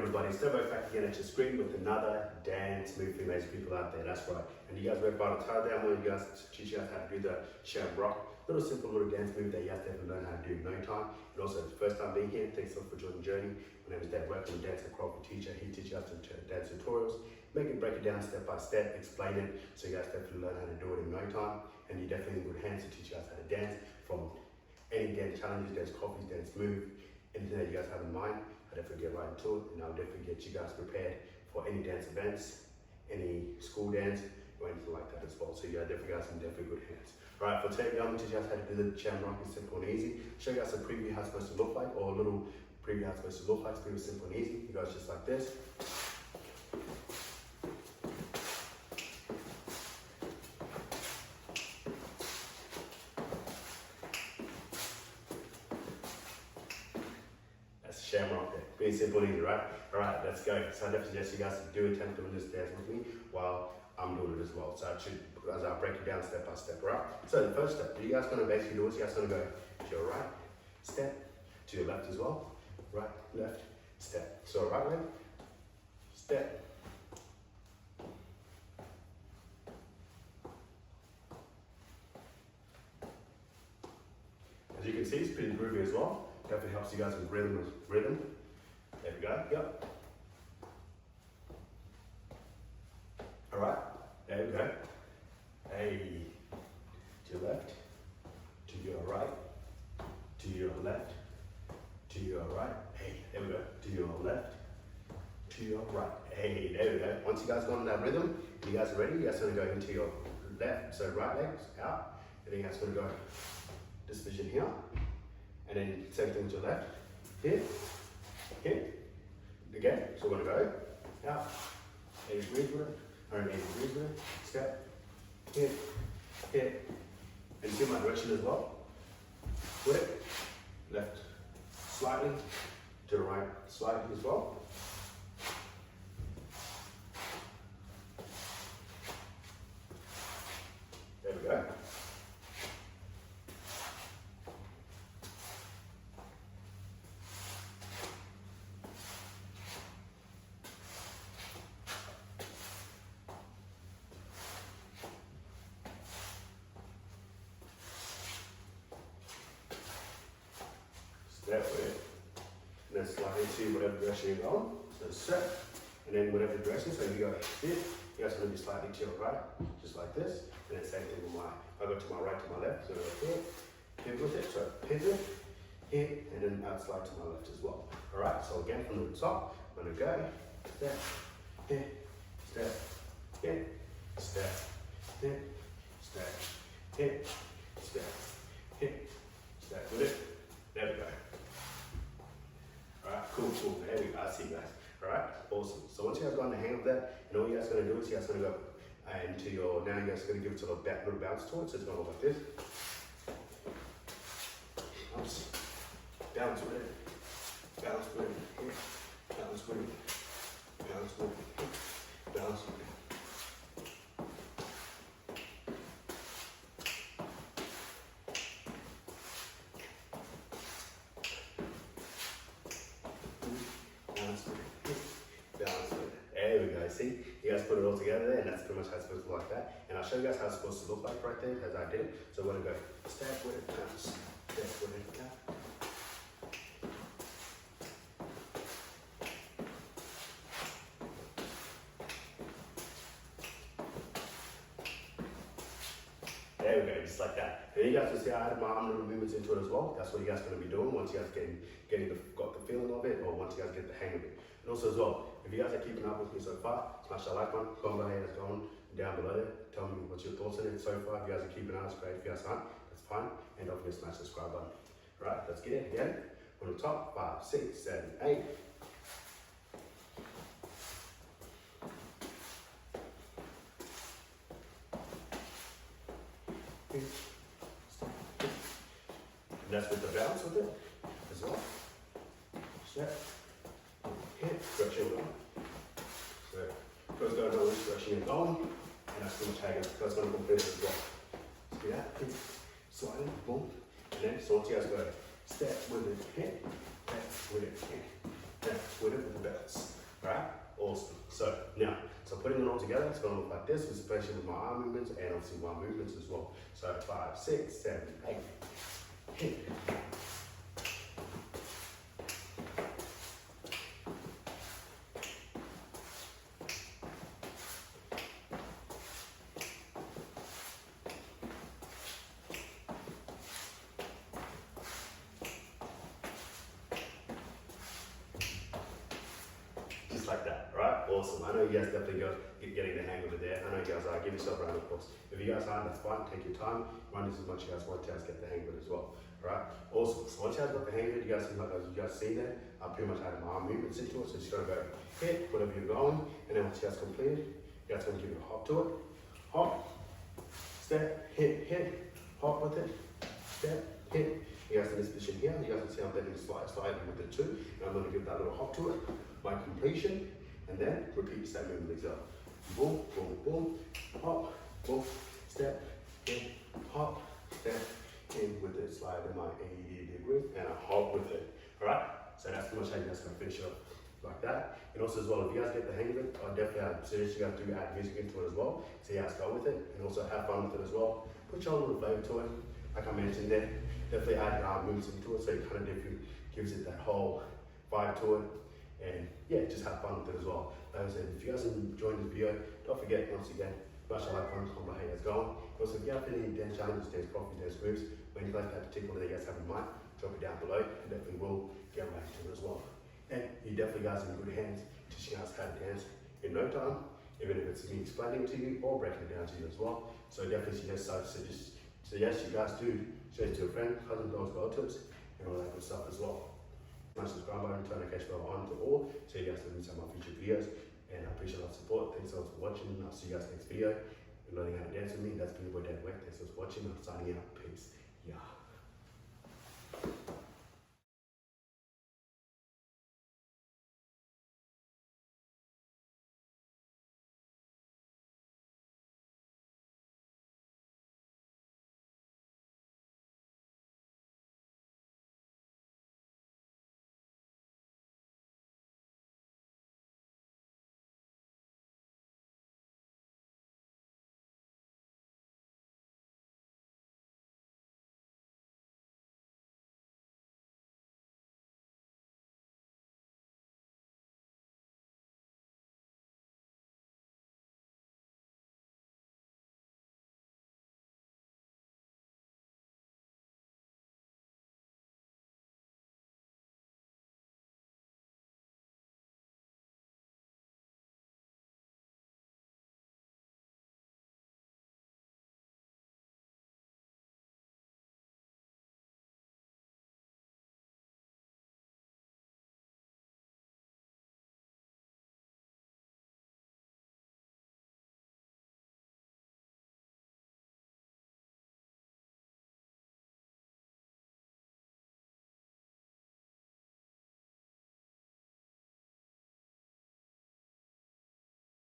everybody, it's David Wek back again at your screen with another dance move for you amazing people out there, that's right. And you guys work about a tie down, where you guys teach you guys how to do the Shamrock. Little simple little dance move that you have to learn how to do in no time. And also, it's the first time being here, thanks so much for joining the journey. My name is David Wek, I'm a dance and choreography teacher. He teaches us to dance tutorials, break it down step by step, explain it, so you guys definitely learn how to do it in no time. And you definitely in good hands to teach you guys how to dance from any dance challenges, dance copies, dance move, anything that you guys have in mind. I'll definitely get right into it, and I'll definitely get you guys prepared for any dance events, any school dance, or anything like that as well. So you guys definitely got some definitely good hands. All right, for today, I'm going to teach you guys how to do the Shamrock. It's simple and easy. Show you guys a preview how it's supposed to look like, or a little preview how it's supposed to look like. It's pretty simple and easy. You guys just like this. Shamrock there. Pretty simple and easy, right? Alright, let's go. So I definitely suggest you guys to do attempt doing this dance with me while I'm doing it as well. So as I break it down step by step, right? So the first step, you guys gonna basically do is you guys gonna go to your right step, to your left as well. Right, left, step. So right leg, step. As you can see, it's pretty groovy as well. Definitely helps you guys with rhythm. There we go, yep. All right, there we go. Hey, to your left, to your right, to your left, to your right. Hey, there we go, to your left, to your right. Hey, there we go. Once you guys got in that rhythm, and you guys are ready, you guys are gonna go into your left, so right leg out, and then you guys are gonna go this position here. And then same thing to your left, here, again. So we're gonna go out, 80 degrees with it, 180 degrees with it, step, here, and see my direction as well. With it, left slightly, to the right slightly as well. There we go. Step with it, and then slightly to whatever direction you're going. So step, and then whatever direction. So if you go here, you guys are going to be slightly to your right, just like this. And then same thing with I go to my right, to my left. So here, pivot with it. So pivot, here, and then out slide to my left as well. All right. So again, from the top, I'm going to go step, here, step, here, step, here, step, here, step, here, step with it. There we go. Alright, cool. There we go. I see you guys. Alright, awesome. So once you guys got the hang of that, and all you guys are going to do is you guys are going to go into your, now you guys are going to give it a little bounce to it. So it's going to look like this. Bounce with it. Bounce with it. Bounce with it. Bounce with it. Bounce with it. There we go, see? You guys put it all together there, and that's pretty much how it's supposed to look like that. And I'll show you guys how it's supposed to look like right there, as I did it. So we're gonna go step with it, bounce, step with it, bounce. There we go, just like that. And you guys can see I added my arm little movements into it as well. That's what you guys are going to be doing once you guys got the feeling of it, or once you guys get the hang of it. And also as well, if you guys are keeping up with me so far, smash that like button, comment below that's going down below there. Tell me what's your thoughts on it so far. If you guys are keeping up, it's great. If you guys aren't, that's fine. And don't forget to smash the subscribe button. Alright, let's get it again. On the top, 5, 6, 7, 8. And that's with the bounce with it as well. Step, hit, direction going. So first go down which direction you're going, and that's going to take it. That's going to complete it as well. See that? Sliding, boom, and then so once you guys go step with it, hit, step with it, hit, step with it with the bounce. Alright, awesome. So now, so putting it all together, it's going to look like this, especially with my arm movements and obviously my movements as well. So 5, 6, 7, 8, hit. Just like that, right? Awesome. I know you guys definitely getting the hang of it there. I know you guys are. Give yourself a round of applause. If you guys aren't, that's fine. Take your time. Run this as much as you guys want to get the hang of it as well. Alright? Awesome. So once you guys got the hang of it, you guys see, like as you guys see there, I pretty much had my arm movements into it. So just gotta go hit, whatever you're going, and then once you guys completed, you guys gonna give it a hop to it. Hop, step, hit, hop with it, step, hit. You guys in this position here, you guys can see I'm taking a slide with it too. And I'm going to give that little hop to it, my completion, and then repeat the same movement as well. Boom, boom, boom, hop, boom, step, in, hop, step, in with it, slide in my 80 degrees, and I hop with it. Alright? So that's pretty much how you guys can finish up like that. And also as well, if you guys get the hang of it, I definitely suggest you guys do add music into it as well. So you guys go with it, and also have fun with it as well. Put your own little flavor to it, like I mentioned there. Definitely add moves into it, so it kind of gives it that whole vibe to it. And yeah, just have fun with it as well. Like I said, if you guys enjoyed this video, don't forget, once again, smash the like button, comment how you guys going. Also, if you have any dance challenges, dance coffee, dance moves, or anything like that particular that you guys have in mind, drop it down below. I definitely will get back to it as well. And you definitely guys in good hands, teaching us how to dance in no time, even if it's me explaining to you or breaking it down to you as well. So definitely suggest you guys do share it to a friend, cousin, dogs, relatives, and all that good stuff as well. My subscribe button, turn the notification bell on to all, so you guys don't miss out on my future videos. And I appreciate a lot of support. Thanks so much for watching. I'll see you guys next video. You're learning how to dance with me. That's been your boy David Wek. Thanks so much for watching. I'm signing out. Peace. Yeah.